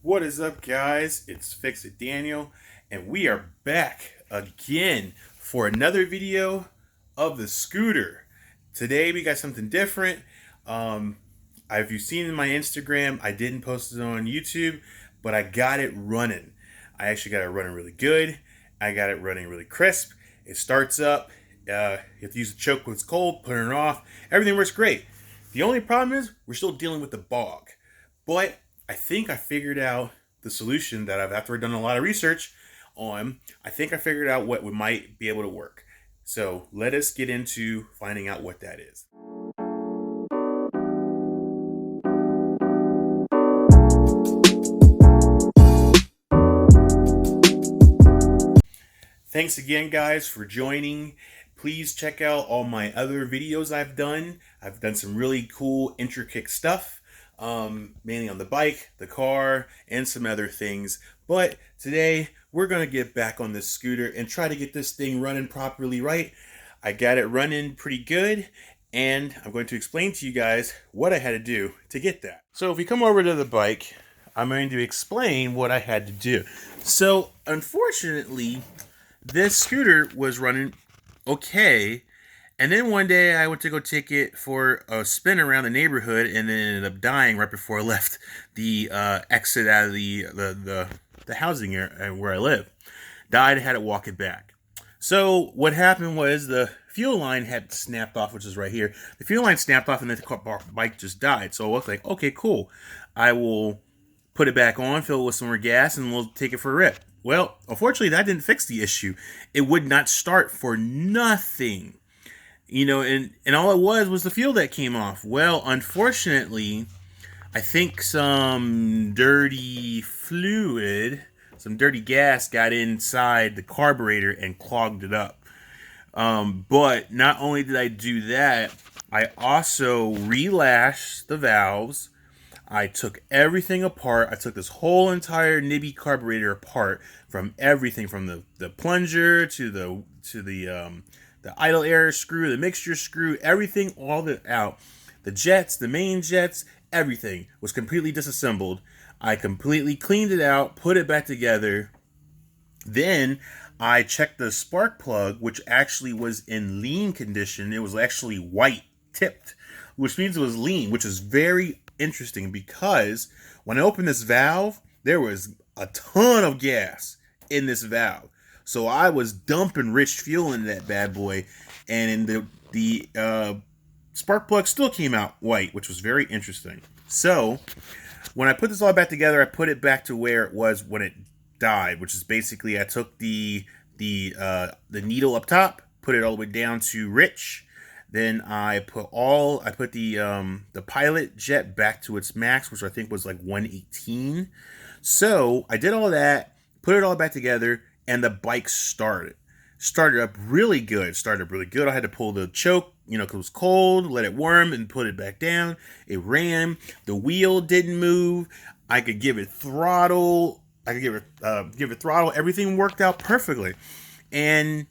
What is up, guys? It's Fix It Daniel, and we are back again for another video of the scooter. Today we got something different. If you've seen in my Instagram, I didn't post it on YouTube, but I got it running. I actually got it running really good. I got it running really crisp. It starts up. You have to use the choke when it's cold, putting it off. Everything works great. The only problem is we're still dealing with the bog. But I think I figured out the solution that after I've done a lot of research on, I think I figured out what might be able to work. So let us get into finding out what that is. Thanks again, guys, for joining. Please check out all my other videos I've done. I've done some really cool, intricate stuff. Mainly on the bike, the car, and some other things. But today we're gonna get back on this scooter and try to get this thing running properly right. I got it running pretty good, and I'm going to explain to you guys what I had to do to get that. So if we come over to the bike, I'm going to explain what I had to do. So unfortunately, this scooter was running okay. And then one day I went to go take it for a spin around the neighborhood, and then ended up dying right before I left the exit out of the housing area where I live. Died, had to walk it back. So what happened was the fuel line had snapped off, which is right here. The fuel line snapped off, and the bike just died. So I was like, okay, cool. I will put it back on, fill it with some more gas, and we'll take it for a rip. Well, unfortunately, that didn't fix the issue. It would not start for nothing. You know, and all it was the fuel that came off. Well, unfortunately, I think some dirty fluid, some dirty gas got inside the carburetor and clogged it up. But not only did I do that, I also relashed the valves. I took everything apart. I took this whole entire nibb carburetor apart, from everything, from the plunger to the idle air screw, the mixture screw, everything, all of it out. The jets, the main jets, everything was completely disassembled. I completely cleaned it out, put it back together. Then I checked the spark plug, which actually was in lean condition. It was actually white tipped, which means it was lean, which is very interesting because when I opened this valve, there was a ton of gas in this valve. So I was dumping rich fuel into that bad boy, and the spark plug still came out white, which was very interesting. So when I put this all back together, I put it back to where it was when it died, which is basically I took the needle up top, put it all the way down to rich. Then I put the pilot jet back to its max, which I think was like 118. So I did all that, put it all back together, and the bike started up really good. I had to pull the choke, because it was cold, let it warm, and put it back down. It ran. The wheel didn't move. I could give it throttle. Everything worked out perfectly, and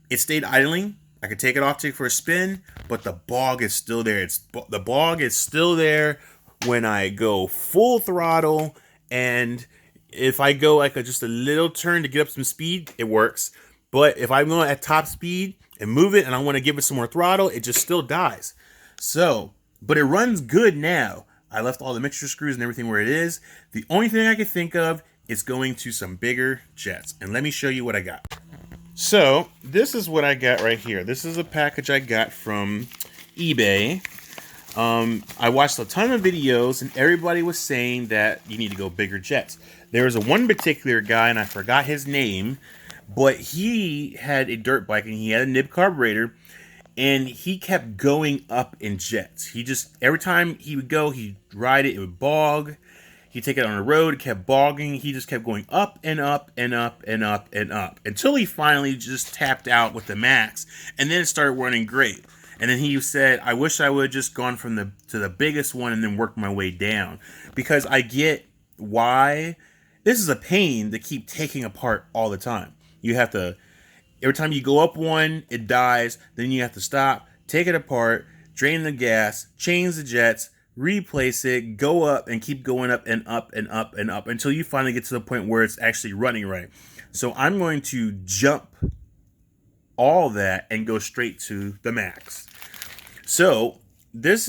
it stayed idling. I could take it off, take it for a spin, but the bog is still there. The bog is still there when I go full throttle, and if I go like just a little turn to get up some speed, it works. But if I'm going at top speed and move it and I want to give it some more throttle, it just still dies. So, but it runs good now. I left all the mixture screws and everything where it is. The only thing I could think of is going to some bigger jets. And let me show you what I got. So, this is what I got right here. This is a package I got from eBay. I watched a ton of videos, and everybody was saying that you need to go bigger jets. There was one particular guy, and I forgot his name, but he had a dirt bike, and he had a nibb carburetor, and he kept going up in jets. Every time he would go, he'd ride it, it would bog. He'd take it on the road, it kept bogging. He just kept going up and up and up and up and up until he finally just tapped out with the max, and then it started running great. And then he said, I wish I would have just gone to the biggest one and then worked my way down, because I get why this is a pain to keep taking apart all the time. You have to, every time you go up one, it dies. Then you have to stop, take it apart, drain the gas, change the jets, replace it, go up, and keep going up and up and up and up until you finally get to the point where it's actually running right. So I'm going to jump all that and go straight to the max. So these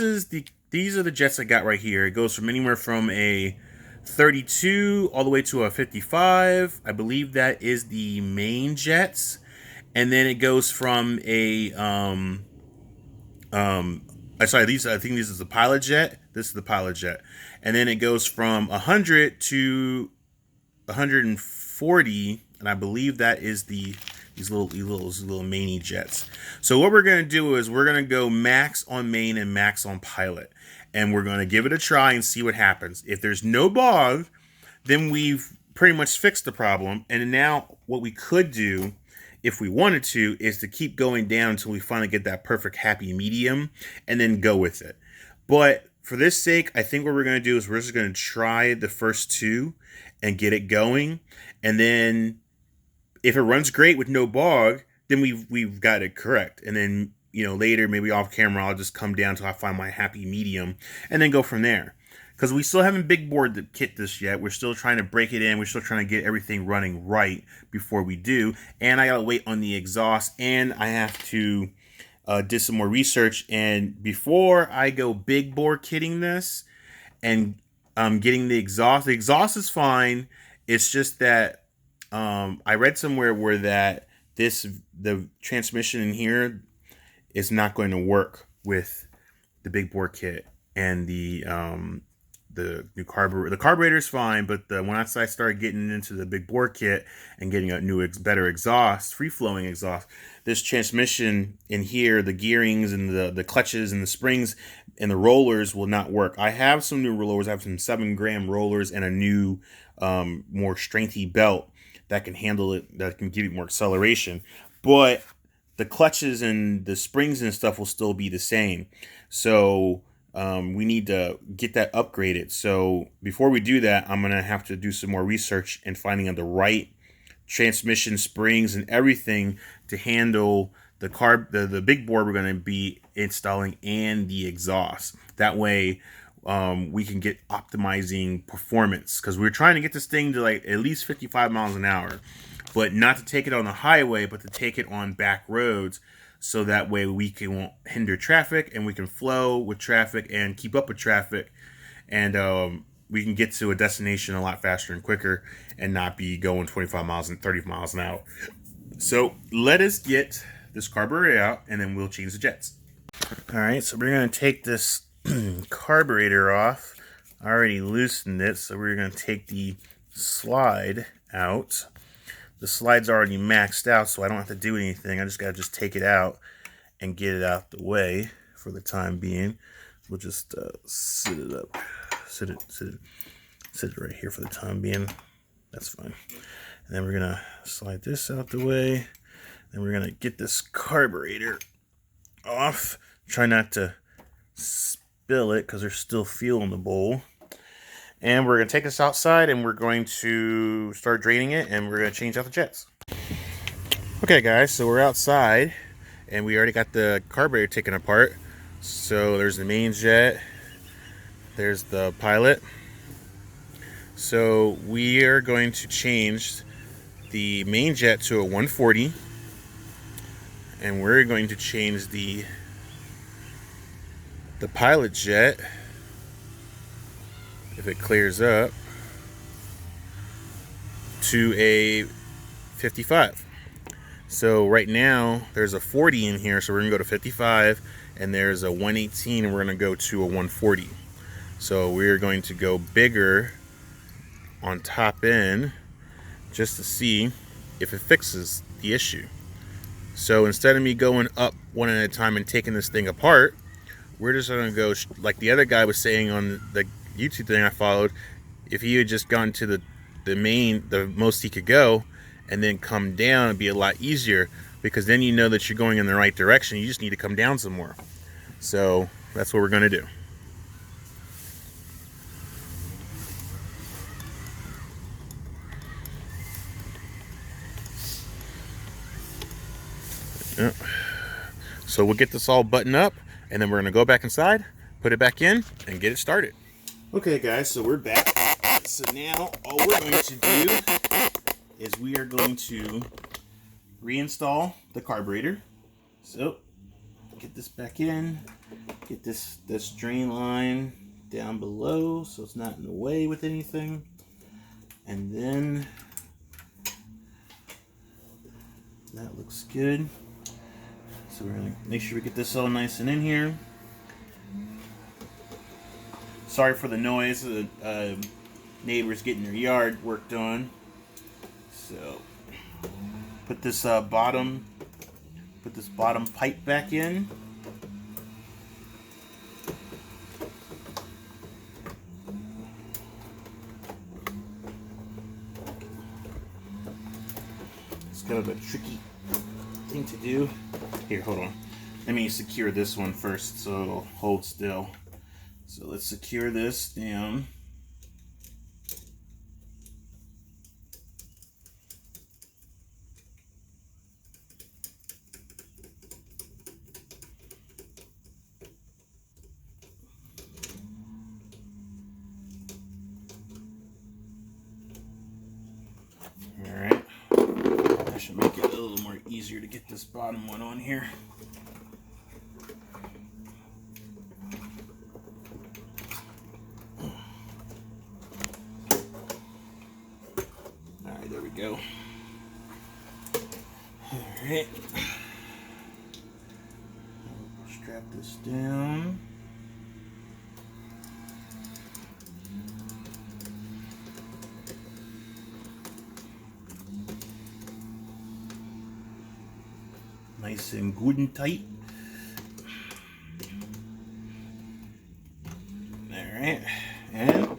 are the jets I got right here. It goes from anywhere from a 32 all the way to a 55. I believe that is the main jets. And then it goes from a I think this is the pilot jet. This is the pilot jet. And then it goes from 100 to 140, and I believe that is these little mainy jets. So what we're going to do is we're going to go max on main and max on pilot, and we're going to give it a try and see what happens. If there's no bog, then we've pretty much fixed the problem. And now what we could do, if we wanted to, is to keep going down until we finally get that perfect happy medium and then go with it. But for this sake, I think what we're going to do is we're just going to try the first two and get it going. And then if it runs great with no bog, then we've got it correct. And then, later, maybe off camera, I'll just come down until I find my happy medium and then go from there. Because we still haven't big board the kit this yet. We're still trying to break it in. We're still trying to get everything running right before we do. And I got to wait on the exhaust. And I have to do some more research. And before I go big bore kitting this and getting the exhaust is fine. It's just that I read somewhere where that the transmission in here is not going to work with the big bore kit and the new carburetor. The carburetor is fine, but once I started getting into the big bore kit and getting a new better exhaust, free flowing exhaust, this transmission in here, the gearings and the clutches and the springs and the rollers will not work. I have some new rollers. I have some 7-gram rollers and a new more strengthy belt that can handle it, that can give it more acceleration. But the clutches and the springs and stuff will still be the same. So we need to get that upgraded. So before we do that, I'm going to have to do some more research and finding the right transmission, springs, and everything to handle the big board we're going to be installing and the exhaust. That way we can get optimizing performance, because we're trying to get this thing to like at least 55 miles an hour, but not to take it on the highway, but to take it on back roads. So that way we won't hinder traffic, and we can flow with traffic and keep up with traffic, and we can get to a destination a lot faster and quicker and not be going 25 miles and 30 miles an hour. So let us get this carburetor out, and then we'll change the jets. All right, so we're going to take this carburetor off. I already loosened it, so we're going to take the slide out. The slide's already maxed out, so I don't have to do anything. I just got to take it out and get it out the way for the time being. We'll just sit it up. Sit it right here for the time being. That's fine. And then we're going to slide this out the way. Then we're going to get this carburetor off. Try not to spill it because there's still fuel in the bowl. And we're going to take this outside, and we're going to start draining it, and we're going to change out the jets. Okay, guys, so we're outside, and we already got the carburetor taken apart. So there's the main jet. There's the pilot. So we are going to change the main jet to a 140. And we're going to change the pilot jet, if it clears up, to a 55. So right now there's a 40 in here, so we're gonna go to 55, and there's a 118, and we're gonna go to a 140. So we're going to go bigger on top end just to see if it fixes the issue. So instead of me going up one at a time and taking this thing apart, we're just gonna go like the other guy was saying on the YouTube thing I followed. If he had just gone to the most he could go, and then come down, it'd be a lot easier, because then you know that you're going in the right direction. You just need to come down some more. So that's what we're gonna do. So we'll get this all buttoned up, and then we're gonna go back inside, put it back in and get it started. Okay guys, so we're back. So now all we're going to do is we are going to reinstall the carburetor. So get this back in, get this drain line down below so it's not in the way with anything, and then that looks good. So we're gonna make sure we get this all nice and in here. Sorry for the noise, the neighbors getting their yard worked on. So put this bottom pipe back in. It's kind of a tricky thing to do. Here, hold on. Let me secure this one first so it'll hold still. So let's secure this down. Alright. That should make it a little more easier to get this bottom one on here. Alright, there we go. Alright. Strap this down. Nice and good and tight. Alright, and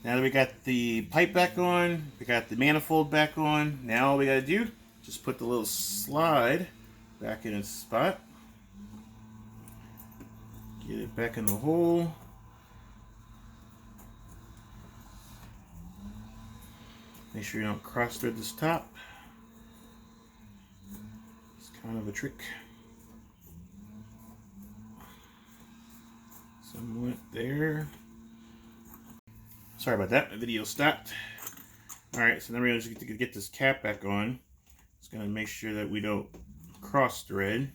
now that we got the pipe back on, we got the manifold back on, now all we gotta do, just put the little slide back in its spot. Get it back in the hole. Make sure you don't cross thread this top. Kind of a trick. Somewhat there. Sorry about that, my video stopped. Alright, so then we're just going to get this cap back on. It's going to make sure that we don't cross thread.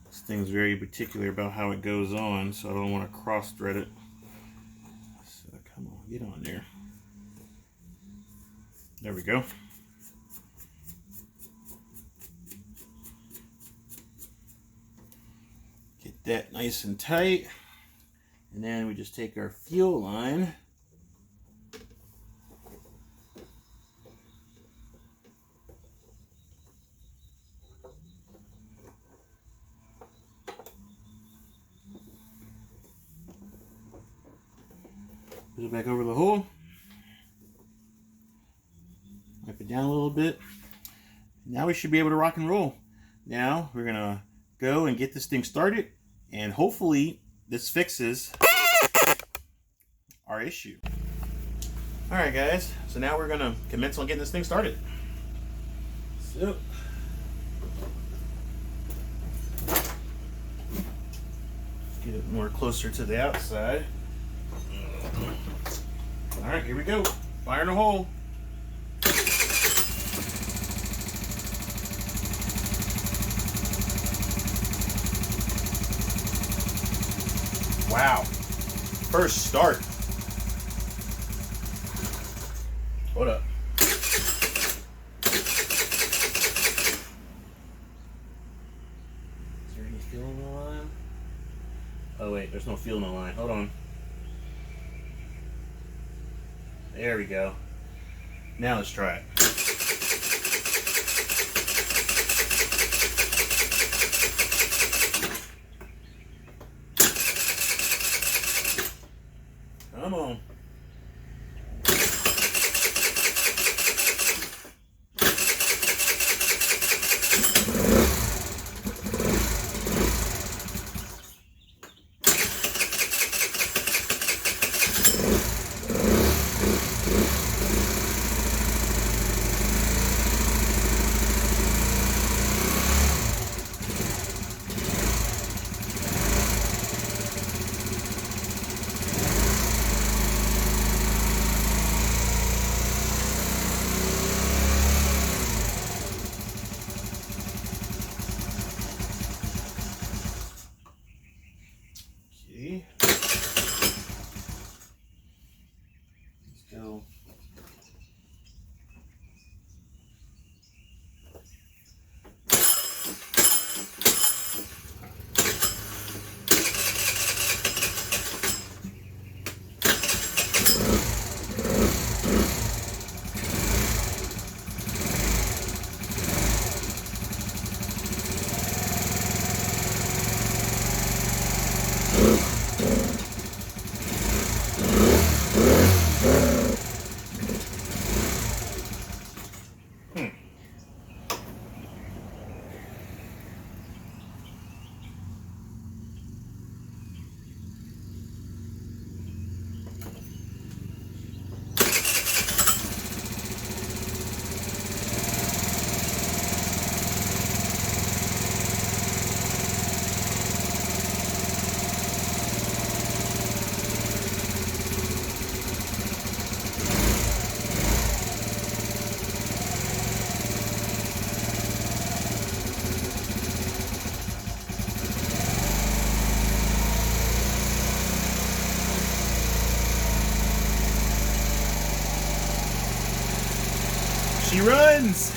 This thing's very particular about how it goes on, so I don't want to cross thread it. So come on, get on there. There we go. Get that nice and tight, and then we just take our fuel line, put it back over the hole, wipe it down a little bit. Now we should be able to rock and roll. Now we're gonna go and get this thing started, and hopefully this fixes our issue. Alright guys, so now we're gonna commence on getting this thing started. So get it more closer to the outside. Alright, here we go. Fire in the hole. Wow. First start. Hold up. Is there any fuel in the line? Oh wait, there's no fuel in the line. Hold on. There we go. Now let's try it. Come on. she runs.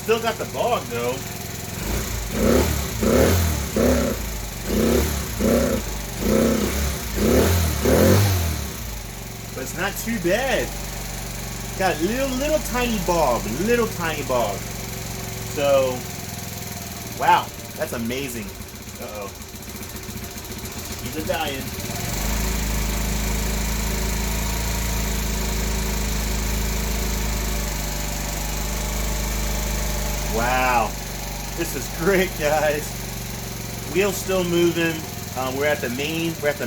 Still got the bog though. But it's not too bad. Got a little tiny bog, So, wow, that's amazing. Uh-oh. He's a dying. Wow, this is great, guys. Wheel's still moving. We're at the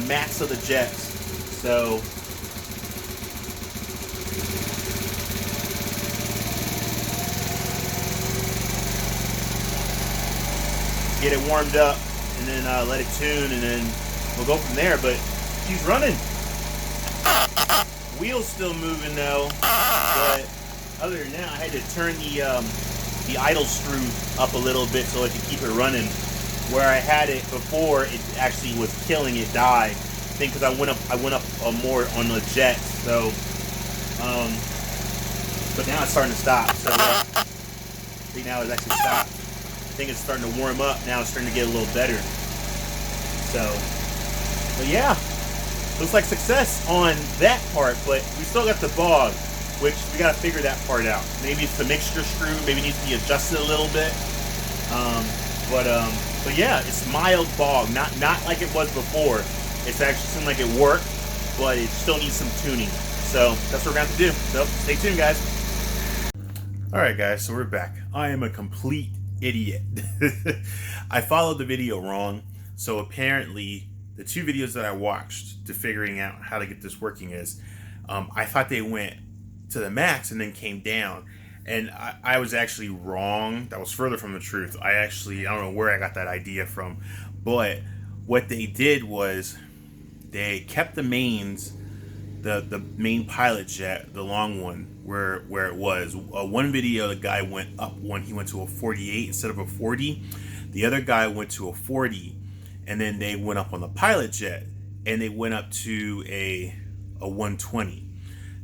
max of the jets. So, get it warmed up and then let it tune, and then we'll go from there. But she's running. Wheel's still moving though, but other than that, I had to turn the idle screw up a little bit so I could keep it running. Where I had it before, it actually was killing it, died. I think because I went up more on the jet. So, but now it's starting to stop. So see, now it's actually stopped. I think it's starting to warm up now. It's starting to get a little better. So, but yeah, looks like success on that part. But we still got the bog, which we got to figure that part out. Maybe it's the mixture screw. Maybe it needs to be adjusted a little bit. But yeah, it's mild bog, not like it was before. It's actually seemed like it worked, but it still needs some tuning. So that's what we're going to have to do. So stay tuned, guys. All right, guys. So we're back. I am a complete idiot. I followed the video wrong. So apparently, the two videos that I watched to figuring out how to get this working is, I thought they went to the max and then came down. And I was actually wrong. That was further from the truth. I don't know where I got that idea from. But what they did was they kept the mains, the main pilot jet, the long one, where it was. One video, the guy went up one. He went to a 48 instead of a 40. The other guy went to a 40. And then they went up on the pilot jet. And they went up to a 120.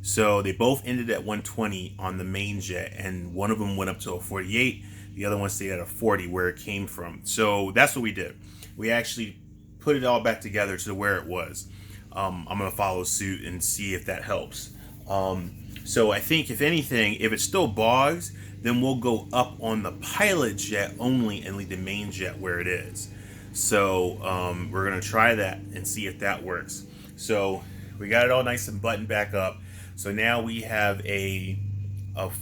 So they both ended at 120 on the main jet, and one of them went up to a 48. The other one stayed at a 40 where it came from. So that's what we did. We actually put it all back together to where it was. I'm going to follow suit and see if that helps. So I think if anything, if it still bogs, then we'll go up on the pilot jet only and leave the main jet where it is. So we're going to try that and see if that works. So we got it all nice and buttoned back up. So now we have a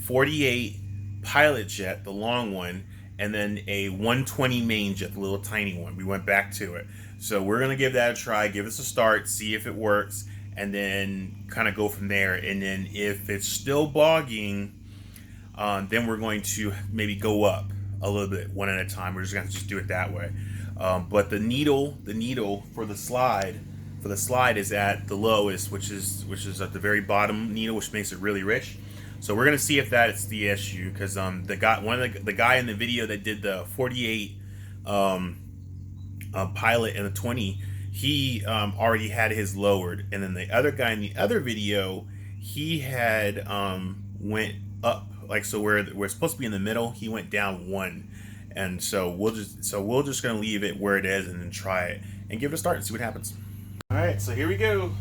48 pilot jet, the long one, and then a 120 main jet, the little tiny one. We went back to it. So we're going to give that a try, give us a start, see if it works, and then kind of go from there. And then if it's still bogging, then we're going to maybe go up a little bit, one at a time. We're just going to just do it that way. But the needle for the slide is at the lowest, which is at the very bottom needle, which makes it really rich. So we're gonna see if that's the issue, because the guy in the video that did the 48 pilot and the 20, he already had his lowered, and then the other guy in the other video, he had went up, like, so where we're supposed to be in the middle, he went down one. And so we're just gonna leave it where it is and then try it and give it a start and see what happens. All right, so here we go.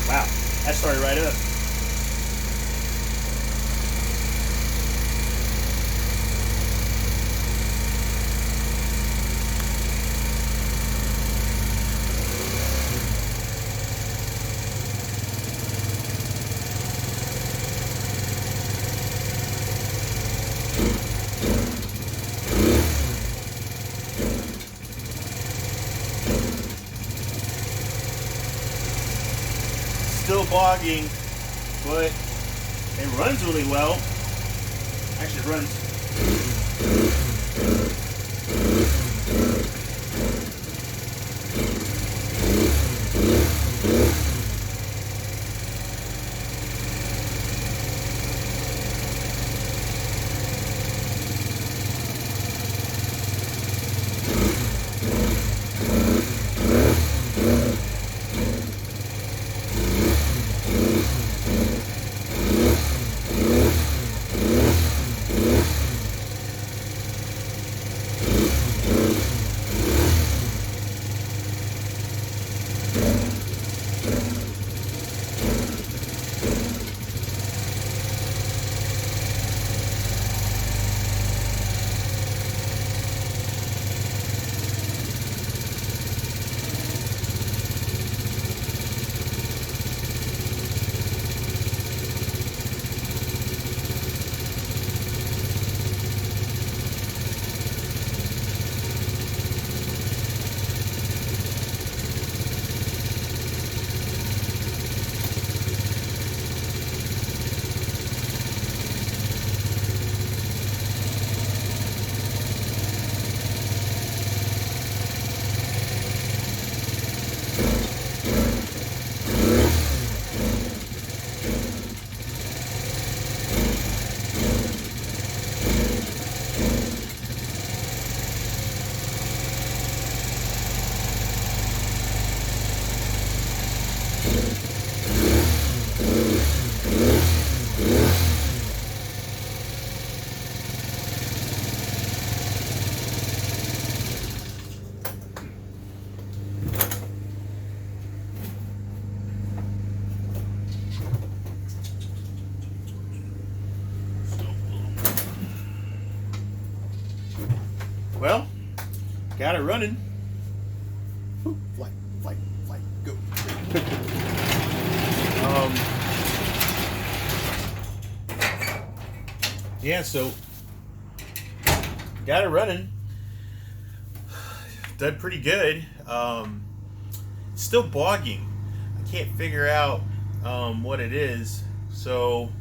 Wow, that started right up. Still bogging, but it runs really well. Actually, it runs. Well, got it running. Flight, flight, flight, go. Yeah, so got it running. Done pretty good. Still bogging. I can't figure out what it is. So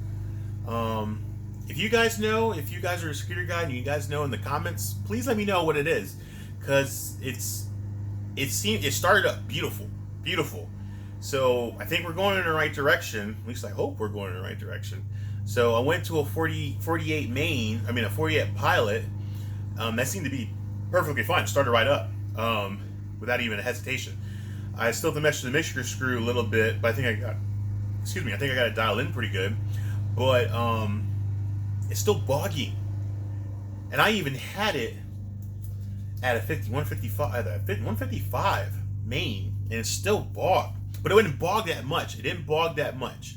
if you guys know, if you guys are a scooter guy and you guys know in the comments, please let me know what it is, because it started up beautiful. So I think we're going in the right direction. At least I hope we're going in the right direction. So I went to a 48 main, I mean a 48 pilot. That seemed to be perfectly fine. Started right up without even a hesitation. I still have to mesh the mixture screw a little bit, but I think I got it dialed in pretty good. But it's still bogging, and I even had it at a 155 main, and it's still bogged. But it wouldn't bog that much. It didn't bog that much.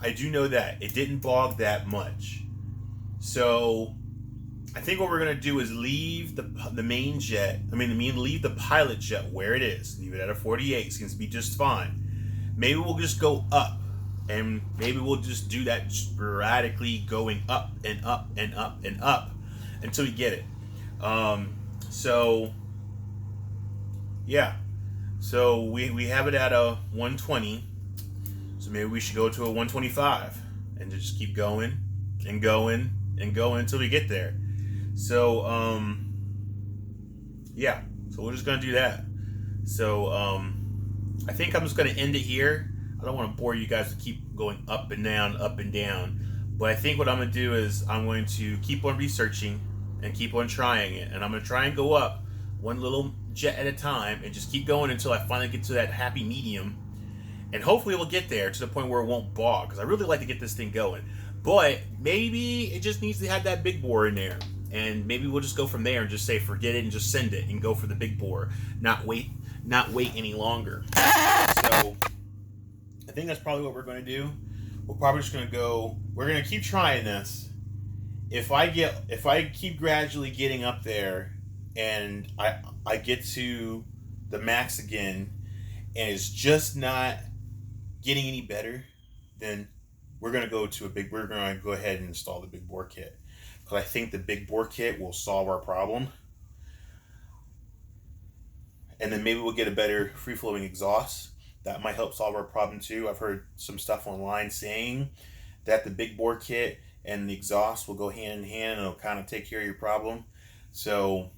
I do know that it didn't bog that much. So I think what we're gonna do is leave the main jet. Leave the pilot jet where it is. Leave it at a 48. Seems to be just fine. Maybe we'll just go up, and maybe we'll just do that sporadically, going up and up and up and up until we get it. So yeah. So we have it at a 120. So maybe we should go to a 125 and just keep going and going and going until we get there. So yeah, so we're just gonna do that. So I think I'm just gonna end it here. I don't want to bore you guys to keep going up and down, but I think what I'm gonna do is I'm going to keep on researching and keep on trying it, and I'm gonna try and go up one little jet at a time and just keep going until I finally get to that happy medium, and hopefully we'll get there to the point where it won't bog, because I really like to get this thing going. But maybe it just needs to have that big bore in there, and maybe we'll just go from there and just say forget it and just send it and go for the big bore, not wait any longer. So I think that's probably what we're going to do. We're probably just going to go. We're going to keep trying this. If I keep gradually getting up there, and I get to the max again, and it's just not getting any better, then we're going to go ahead and install the big bore kit, because I think the big bore kit will solve our problem, and then maybe we'll get a better free flowing exhaust. That might help solve our problem too. I've heard some stuff online saying that the big bore kit and the exhaust will go hand in hand, and it'll kind of take care of your problem. So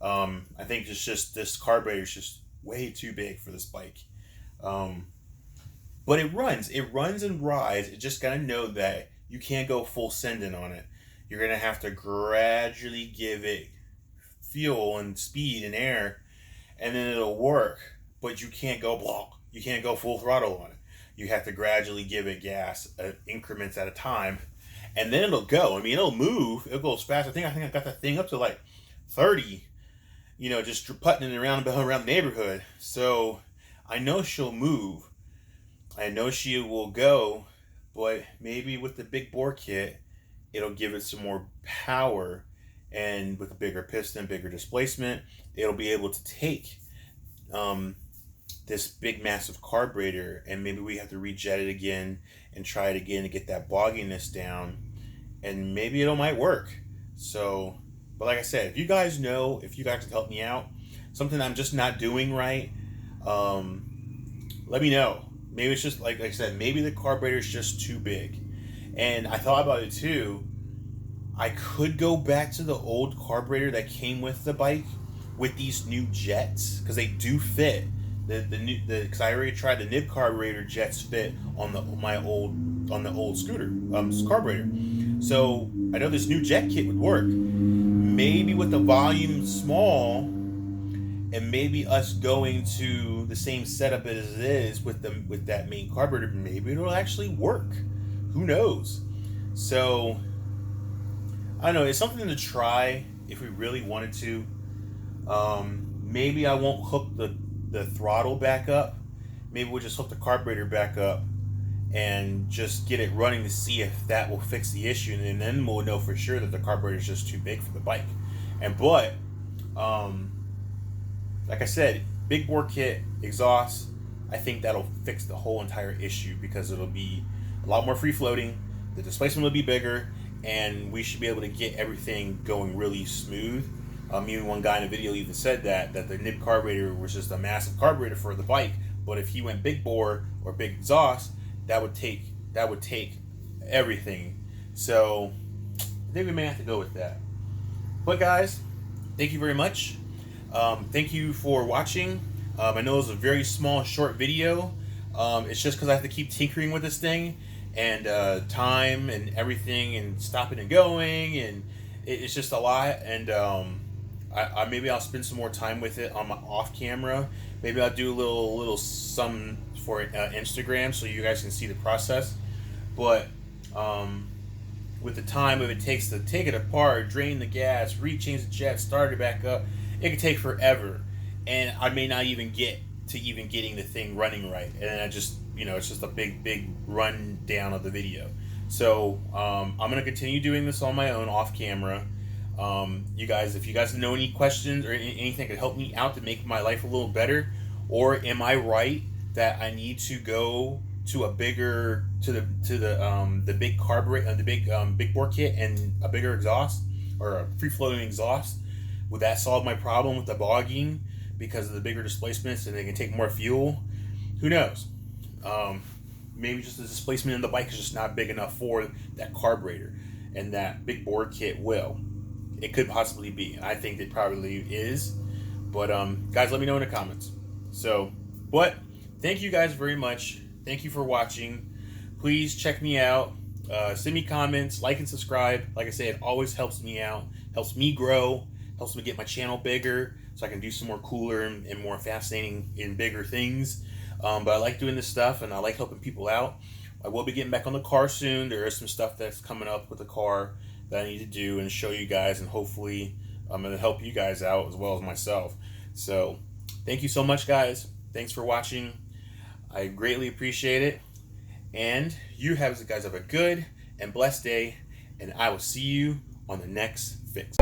I think it's just this carburetor is just way too big for this bike. But it runs and rides. It just gotta know that you can't go full sending on it. You're gonna have to gradually give it fuel and speed and air, and then it'll work. But you can't go full throttle on it. You have to gradually give it gas increments at a time, and then it'll go. I mean, it'll move. It'll go as fast. I think I got that thing up to like 30. Just putting it around the neighborhood. So I know she'll move. I know she will go, but maybe with the big bore kit, it'll give it some more power, and with a bigger piston, bigger displacement, it'll be able to take this big massive carburetor, and maybe we have to rejet it again and try it again to get that bogginess down, and maybe it might work. So, but like I said, if you guys can help me out, something I'm just not doing right, let me know. Maybe it's just like I said, maybe the carburetor is just too big. And I thought about it too. I could go back to the old carburetor that came with the bike with these new jets, because they do fit. Because I already tried the nibb carburetor jets fit on the old scooter carburetor. So I know this new jet kit would work. Maybe with the volume small, and maybe us going to the same setup as it is with that main carburetor, maybe it'll actually work. Who knows? So I don't know. It's something to try if we really wanted to. Maybe I won't hook the throttle back up. Maybe we'll just hook the carburetor back up and just get it running to see if that will fix the issue, and then we'll know for sure that the carburetor is just too big for the bike. But Like I said, big bore kit, exhaust, I think that'll fix the whole entire issue because it'll be a lot more free floating, the displacement will be bigger, and we should be able to get everything going really smooth. Even one guy in a video even said that the nibb carburetor was just a massive carburetor for the bike, but if he went big bore or big exhaust, that would take everything. So I think we may have to go with that. But guys, thank you very much. Thank you for watching. I know it was a very small, short video. It's just because I have to keep tinkering with this thing, and time and everything, and stopping and going, and it's just a lot. And I maybe I'll spend some more time with it on my off camera. Maybe I'll do a little some for Instagram so you guys can see the process. But with the time it takes to take it apart, drain the gas, rechange the jet, start it back up, it could take forever, and I may not even get to getting the thing running right, and I just, it's just a big rundown of the video. So I'm gonna continue doing this on my own off camera. You guys, if you guys know any questions or anything that could help me out to make my life a little better, or am I right that I need to go to a bigger the big carburetor, the big bore kit, and a bigger exhaust or a free floating exhaust? Would that solve my problem with the bogging because of the bigger displacements and they can take more fuel? Who knows? Maybe just the displacement in the bike is just not big enough for that carburetor, and that big bore kit will. It could possibly be. I think it probably is. But guys, let me know in the comments. But thank you guys very much. Thank you for watching. Please check me out. Send me comments, like and subscribe. Like I say, it always helps me out, helps me grow, helps me get my channel bigger so I can do some more cooler and more fascinating and bigger things. But I like doing this stuff, and I like helping people out. I will be getting back on the car soon. There is some stuff that's coming up with the car that I need to do and show you guys, and hopefully I'm going to help you guys out as well as myself. So thank you so much, guys. Thanks for watching. I greatly appreciate it. And you guys have a good and blessed day, and I will see you on the next fix.